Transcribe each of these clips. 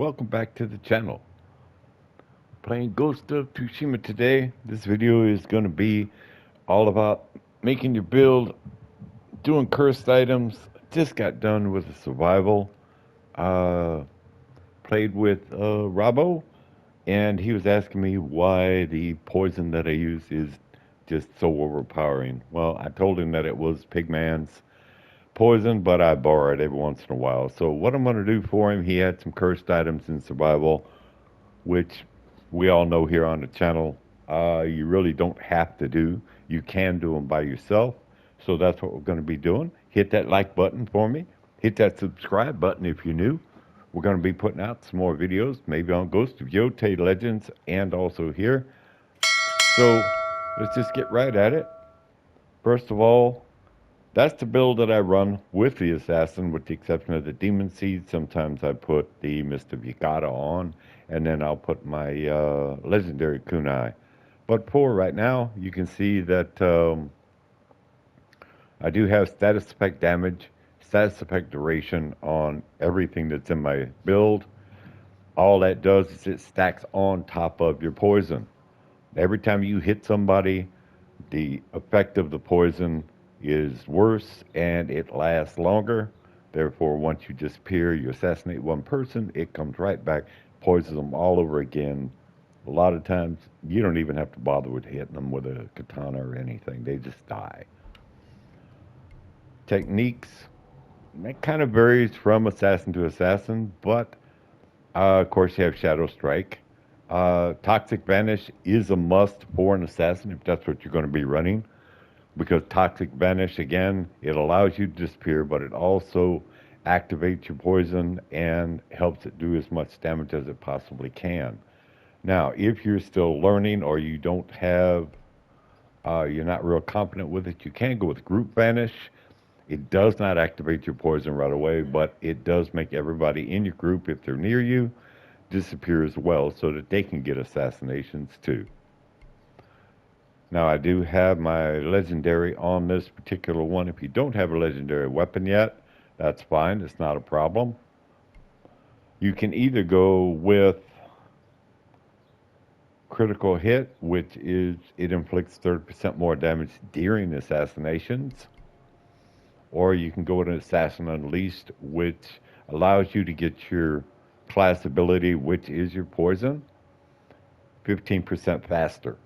welcome back to the channel. Playing Ghost of Tsushima today. This video is going to be all about making your build, doing cursed items. Just got done with a survival. Uh, Played with Robbo, and he was asking me why the poison that I use is just so overpowering. Well, I told him that it was Pigman's poison, but I borrow it every once in a while. So what I'm going to do for him, he had some cursed items in survival, which we all know here on the channel, you really don't have to do. You can do them by yourself. So that's what we're going to be doing. Hit that like button for me. Hit that subscribe button if you're new. We're going to be putting out some more videos, maybe on Ghost of Yotei Legends and also here. So let's just get right at it. First of all, that's the build that I run with the Assassin, with the exception of the Demon Seed. Sometimes I put the Mist of Yagata on, and then I'll put my Legendary Kunai. But for right now, you can see that I do have status effect damage, status effect duration on everything that's in my build. All that does is it stacks on top of your poison. Every time you hit somebody, the effect of the poison is worse and it lasts longer. Therefore, once you disappear, you assassinate one person, it comes right back, poisons them all over again. A lot of times, you don't even have to bother with hitting them with a katana or anything. They just die. Techniques, that kind of varies from assassin to assassin, but of course, you have Shadow Strike. Toxic Vanish is a must for an assassin if that's what you're going to be running, because Toxic Vanish, again, it allows you to disappear, but it also activates your poison and helps it do as much damage as it possibly can. Now, if you're still learning or you don't have, you're not real confident with it, you can go with Group Vanish. It does not activate your poison right away, but it does make everybody in your group, if they're near you, disappear as well so that they can get assassinations too. Now I do have my legendary on this particular one. If you don't have a legendary weapon yet, that's fine. It's not a problem. You can either go with critical hit, which is it inflicts 30% more damage during assassinations, or you can go with an Assassin Unleashed, which allows you to get your class ability, which is your poison, 15% faster.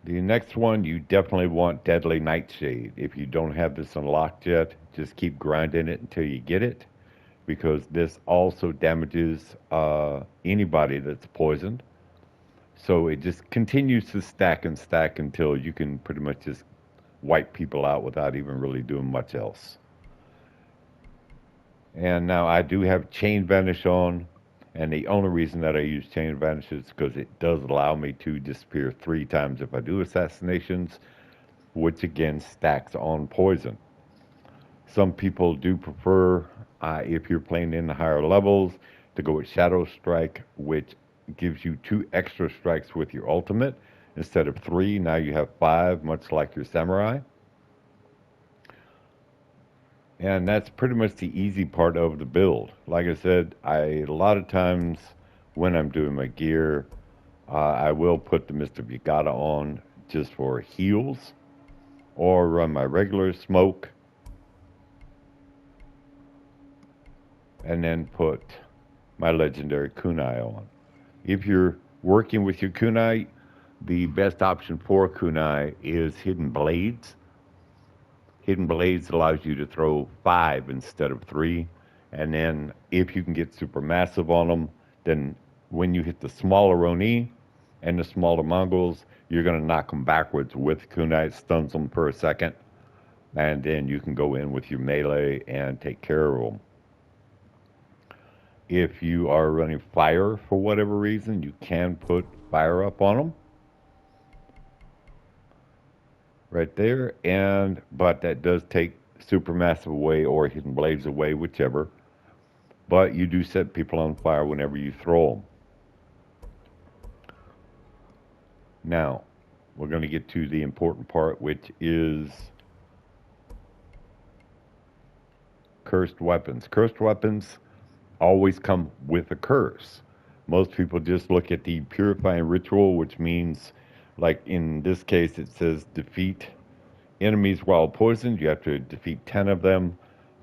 The next one, you definitely want Deadly Nightshade. If you don't have this unlocked yet, just keep grinding it until you get it, because this also damages anybody that's poisoned. So it just continues to stack and stack until you can pretty much just wipe people out without even really doing much else. And now I do have Chain Vanish on, and the only reason that I use Chain Vanish is because it does allow me to disappear 3 times if I do assassinations, which again stacks on poison. Some people do prefer, if you're playing in the higher levels, to go with Shadow Strike, which gives you 2 extra strikes with your ultimate. Instead of 3, now you have 5, much like your Samurai. And that's pretty much the easy part of the build. Like I said, a lot of times when I'm doing my gear, I will put the Mist of Yagata on just for heals, or run my regular smoke, and then put my legendary kunai on. If you're working with your kunai, the best option for kunai is Hidden Blades. Hidden Blades allows you to throw 5 instead of 3. And then if you can get super massive on them, then when you hit the smaller Oni and the smaller Mongols, you're going to knock them backwards with kunai. It stuns them for a second. And then you can go in with your melee and take care of them. If you are running fire for whatever reason, you can put fire up on them. Right there, but that does take Supermassive away or Hidden Blades away, whichever. But you do set people on fire whenever you throw them. Now, we're going to get to the important part, which is cursed weapons. Cursed weapons always come with a curse. Most people just look at the purifying ritual, which means, like in this case, it says defeat enemies while poisoned. You have to defeat 10 of them,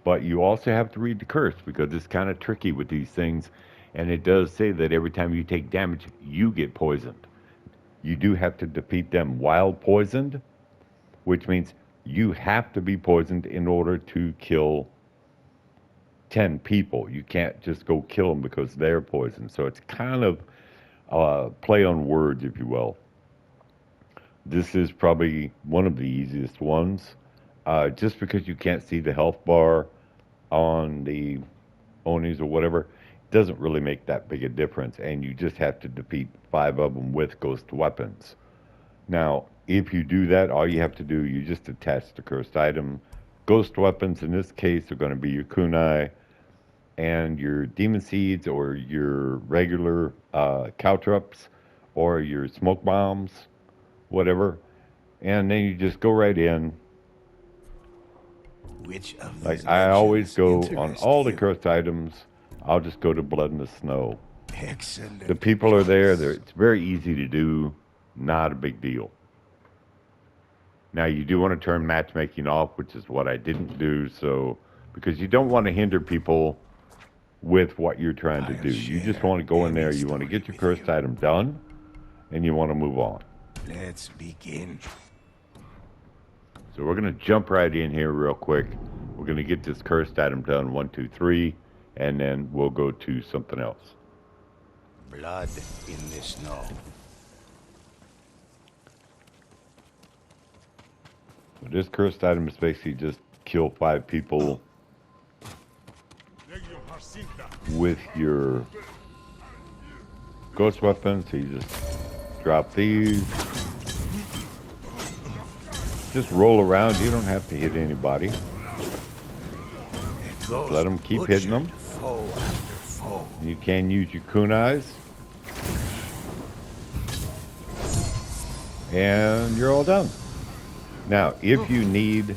but you also have to read the curse because it's kind of tricky with these things. And it does say that every time you take damage, you get poisoned. You do have to defeat them while poisoned, which means you have to be poisoned in order to kill 10 people. You can't just go kill them because they're poisoned. So it's kind of play on words, if you will. This is probably one of the easiest ones. Just because you can't see the health bar on the Onis or whatever, doesn't really make that big a difference. And you just have to defeat 5 of them with ghost weapons. Now, if you do that, all you have to do, you just attach the cursed item. Ghost weapons in this case are going to be your kunai and your demon seeds or your regular caltrops or your smoke bombs, whatever. And then you just go right in. Which of Like these I always legends go on interest all the you? cursed items, I'll just go to Blood in the Snow. Excellent The people are there. choice. It's very easy to do, not a big deal. Now you do want to turn matchmaking off, which is what I didn't do. So because you don't want to hinder people with what you're trying to I'll do. You just share want to go in there, any you want to story get your with cursed you. item done, and you want to move on. Let's begin. So we're going to jump right in here real quick. We're going to get this cursed item done, 1, 2, 3, and then we'll go to something else. Blood in the snow. So this cursed item is basically just kill 5 people with your ghost weapon. So you just drop these. Just roll around. You don't have to hit anybody. Just let them keep hitting them. Foe after foe. You can use your kunais. And you're all done. Now, if you need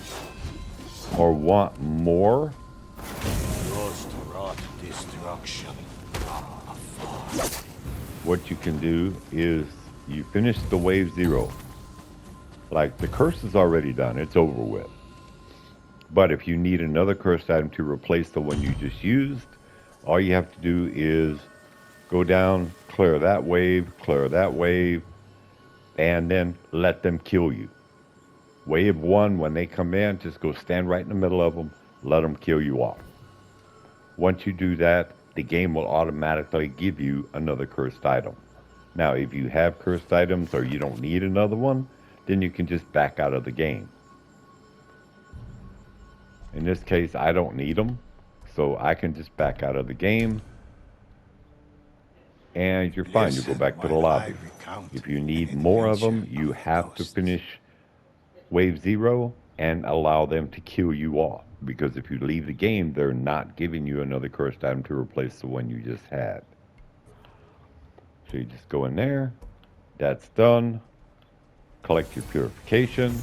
or want more, Ghost wrought destruction. what you can do is you finish the wave 0. Like the curse is already done, it's over with. But if you need another cursed item to replace the one you just used, all you have to do is go down, clear that wave, and then let them kill you. Wave 1, when they come in, just go stand right in the middle of them, let them kill you off. Once you do that, the game will automatically give you another cursed item. Now, if you have cursed items or you don't need another one, then you can just back out of the game. In this case, I don't need them, so I can just back out of the game, and you're fine. You go back to the lobby. If you need more of them, you have to finish wave 0 and allow them to kill you off. Because if you leave the game, they're not giving you another cursed item to replace the one you just had. So you just go in there. That's done. Collect your purification.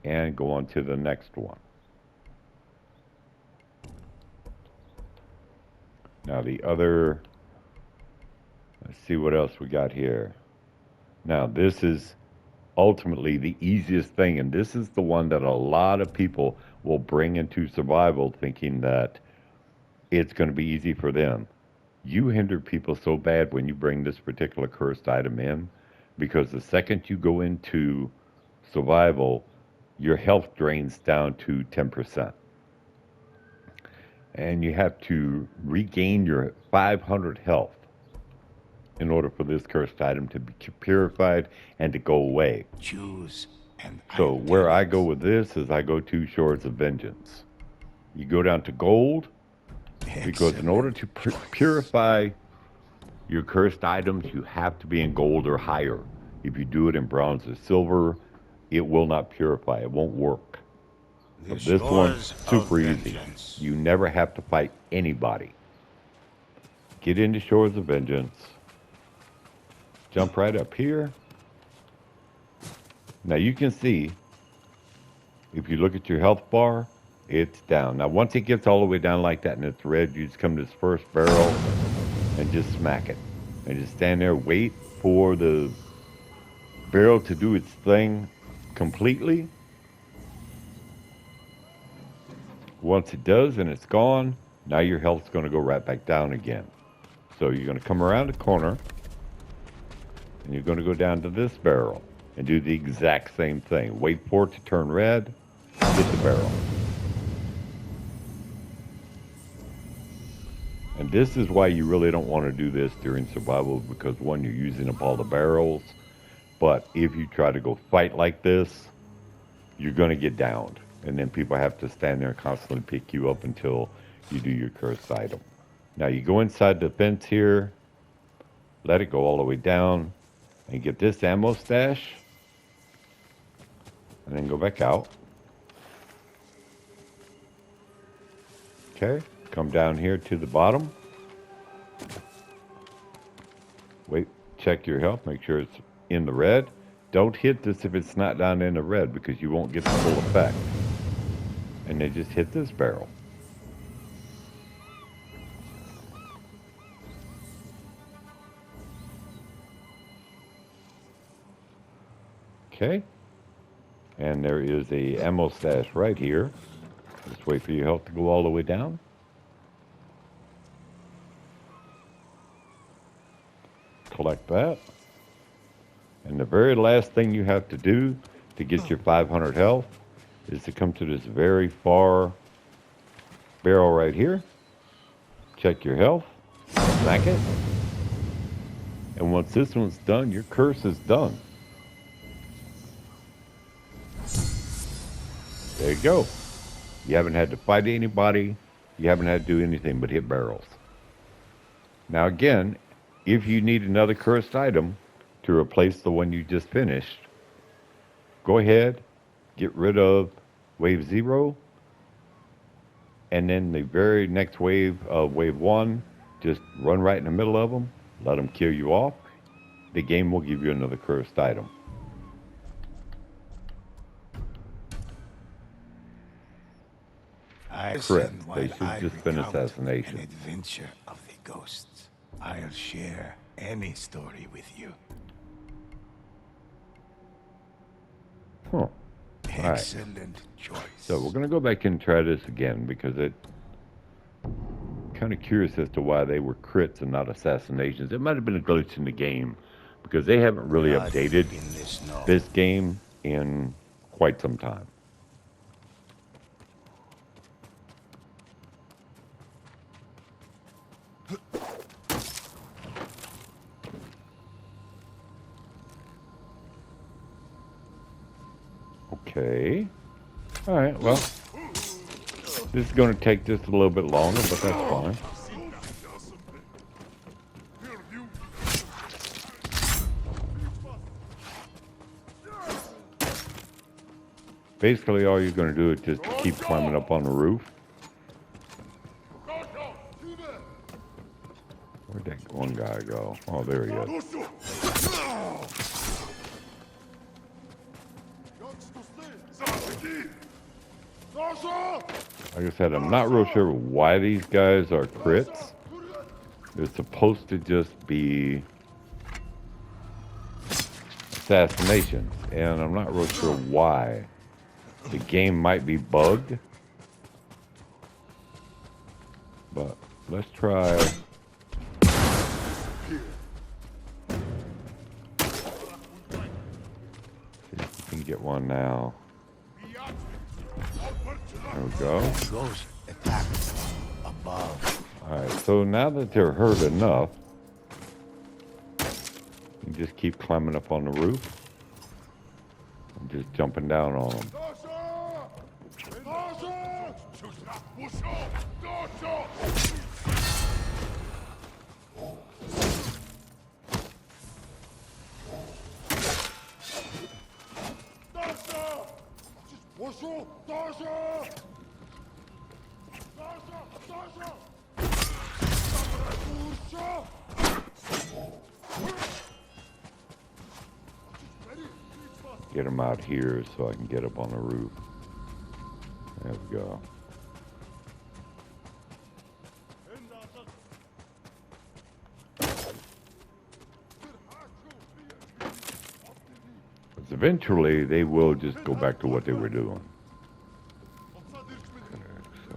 And go on to the next one. Now the other... Let's see what else we got here. Now this is ultimately the easiest thing, and this is the one that a lot of people will bring into survival thinking that it's going to be easy for them. You hinder people so bad when you bring this particular cursed item in, because the second you go into survival, your health drains down to 10%. And you have to regain your 500 health in order for this cursed item to be purified and to go away. Choose and So where I go with this is I go to Shores of Vengeance. You go down to gold, because in order to purify your cursed items, you have to be in gold or higher. If you do it in bronze or silver, it will not purify. It won't work. So this one's super easy. You never have to fight anybody. Get into Shores of Vengeance. Jump right up here. Now you can see, if you look at your health bar, it's down. Now, once it gets all the way down like that and it's red, you just come to this first barrel and just smack it. And just stand there, wait for the barrel to do its thing completely. Once it does and it's gone, now your health's going to go right back down again. So you're going to come around the corner and you're going to go down to this barrel and do the exact same thing. Wait for it to turn red, hit the barrel. And this is why you really don't want to do this during survival, because one, you're using up all the barrels. But if you try to go fight like this, you're going to get downed. And then people have to stand there and constantly pick you up until you do your cursed item. Now you go inside the fence here, let it go all the way down, and get this ammo stash. And then go back out. Okay, come down here to the bottom. Wait, check your health, make sure it's in the red. Don't hit this if it's not down in the red, because you won't get the full effect. And then just hit this barrel. Okay. And there is a ammo stash right here. Just wait for your health to go all the way down. Collect that. And the very last thing you have to do to get your 500 health is to come to this very far barrel right here. Check your health. Smack it. And once this one's done, your curse is done. There you go. You haven't had to fight anybody. You haven't had to do anything but hit barrels. Now again, if you need another cursed item to replace the one you just finished, go ahead, get rid of wave 0, and then the very next wave of wave 1, just run right in the middle of them, let them kill you off. The game will give you another cursed item. Correct. They should just been assassination. An adventure of the ghosts. I'll share any story with you. Huh. Excellent choice. So we're going to go back and try this again, because it kind of curious as to why they were crits and not assassinations. It might have been a glitch in the game, because they haven't really updated this game in quite some time. Okay. All right, well, this is going to take just a little bit longer, but that's fine. Basically, all you're going to do is just keep climbing up on the roof. Where'd that one guy go? Oh, there he is. Like I said, I'm not real sure why these guys are crits. They're supposed to just be assassinations, and I'm not real sure why. The game might be bugged, but let's try. See if we can get one now. There we go. Ghost attack above. Alright, so now that they're hurt enough, you just keep climbing up on the roof and just jumping down on them. Get them out here so I can get up on the roof. There we go. eventually they will just go back to what they were doing. So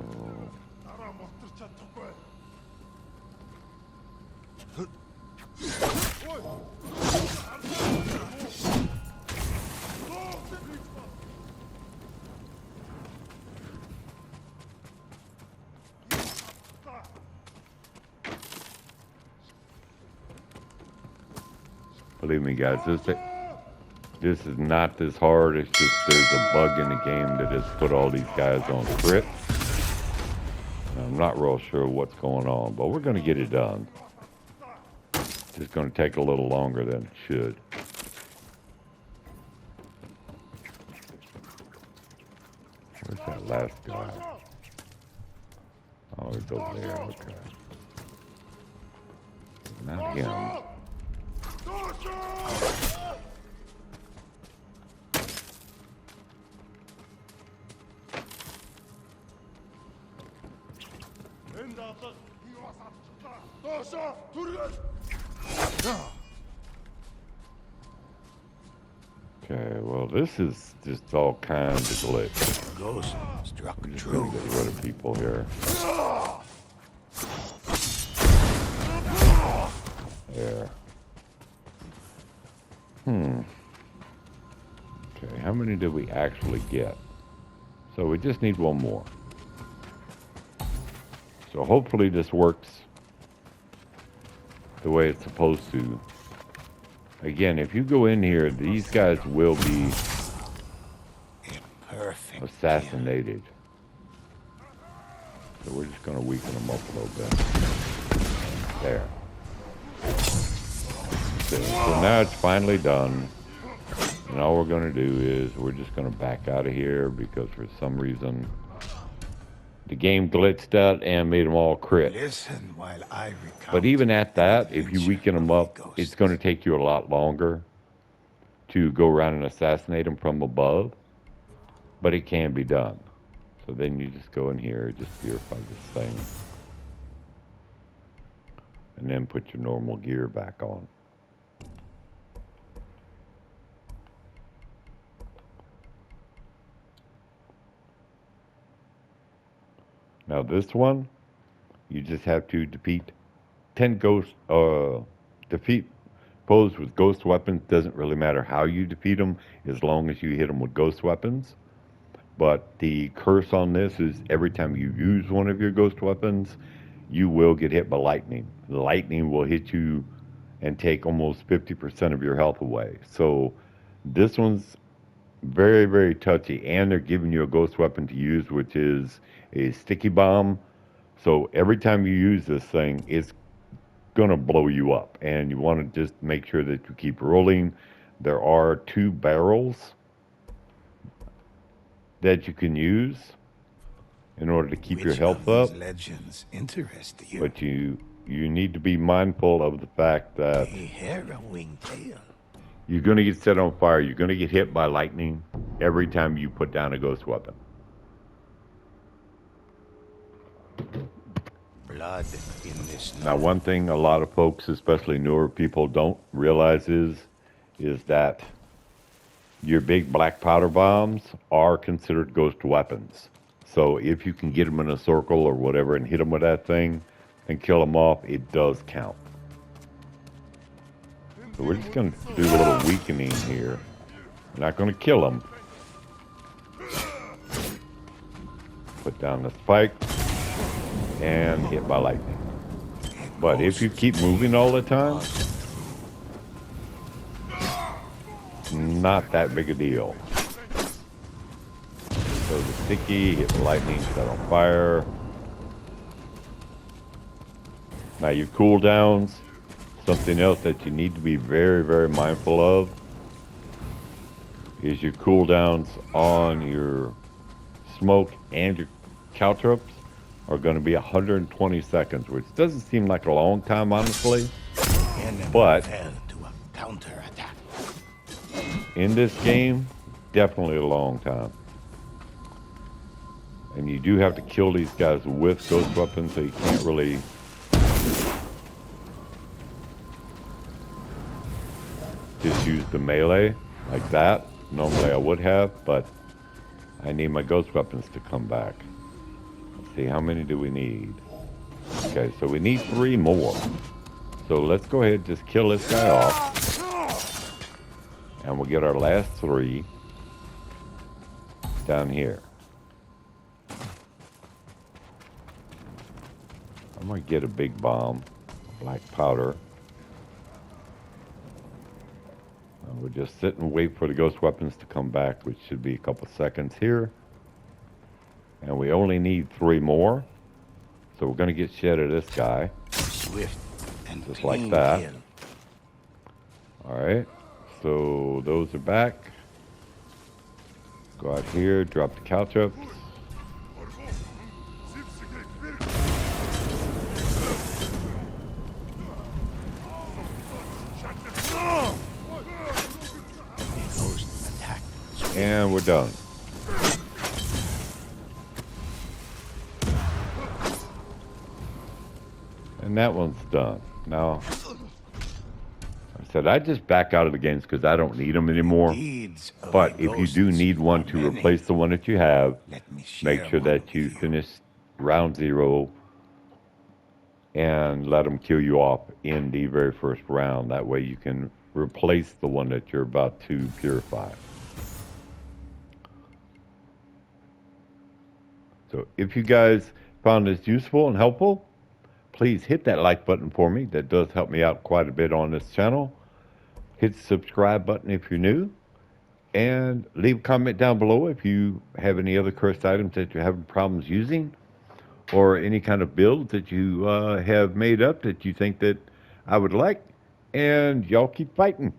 believe me, guys, this is not this hard. It's just there's a bug in the game that has put all these guys on crit. I'm not real sure what's going on, but we're going to get it done. It's just going to take a little longer than it should. Where's that last guy? Oh, he's over there. Okay. Not him. Okay, well, this is just all kinds of glitch. Ghost struck I'm just true. gonna get rid of people here. There. Okay, how many did we actually get? So we just need one more. So hopefully this works the way it's supposed to. Again, if you go in here, these guys will be Perfect. assassinated. So we're just going to weaken them up a little bit. There. Okay, so now it's finally done. And all we're going to do is we're just going to back out of here because for some reason the game glitched out and made them all crit. Listen while I recount. But even at that, if you weaken them up, it's going to take you a lot longer to go around and assassinate them from above. But it can be done. So then you just go in here, just purify this thing. And then put your normal gear back on. Now this one, you just have to defeat 10 ghosts, defeat foes with ghost weapons. Doesn't really matter how you defeat them, as long as you hit them with ghost weapons. But the curse on this is every time you use one of your ghost weapons, you will get hit by lightning. The lightning will hit you and take almost 50% of your health away. So this one's very, very touchy, and they're giving you a ghost weapon to use, which is a sticky bomb. So every time you use this thing, it's gonna blow you up, and you want to just make sure that you keep rolling. There are 2 barrels that you can use in order to keep your health up. Legends interest you. But you need to be mindful of the fact that A harrowing tale. you're going to get set on fire. You're going to get hit by lightning every time you put down a ghost weapon. Blood in this. Now, one thing a lot of folks, especially newer people, don't realize is that your big black powder bombs are considered ghost weapons. So if you can get them in a circle or whatever and hit them with that thing and kill them off, it does count. So we're just going to do a little weakening here. We're not going to kill them. Put down the spike and hit by lightning. But if you keep moving all the time, not that big a deal. So the sticky, hit the lightning, set on fire. Now your cooldowns, something else that you need to be very, very mindful of is your cooldowns on your smoke and your caltrops are going to be 120 seconds, which doesn't seem like a long time, honestly. But fell to a counterattack. in this game, definitely a long time. And you do have to kill these guys with ghost weapons, so you can't really just use the melee like that. normally I would have, but I need my ghost weapons to come back. Let's see, how many do we need? Okay, so we need 3 more. So let's go ahead and just kill this guy off. And we'll get our last 3 down here. I'm gonna get a big bomb, black powder. And we'll just sit and wait for the ghost weapons to come back, which should be a couple seconds here. And we only need 3 more. So we're gonna get shit of this guy. Swift and Just like that. kill. Alright, so those are back. Go out here, drop the caltrops. Ghost attack. And we're done. And that one's done. Now, I said I just back out of the games because I don't need them anymore. Deeds of But the if you do ghosts need one are to many. replace the one that you have, Let me share make sure one that with you finish round 0 and let them kill you off in the very first round. That way you can replace the one that you're about to purify. So if you guys found this useful and helpful, please hit that like button for me. That does help me out quite a bit on this channel. Hit the subscribe button if you're new. And leave a comment down below if you have any other cursed items that you're having problems using, or any kind of build that you have made up that you think that I would like. And y'all keep fighting.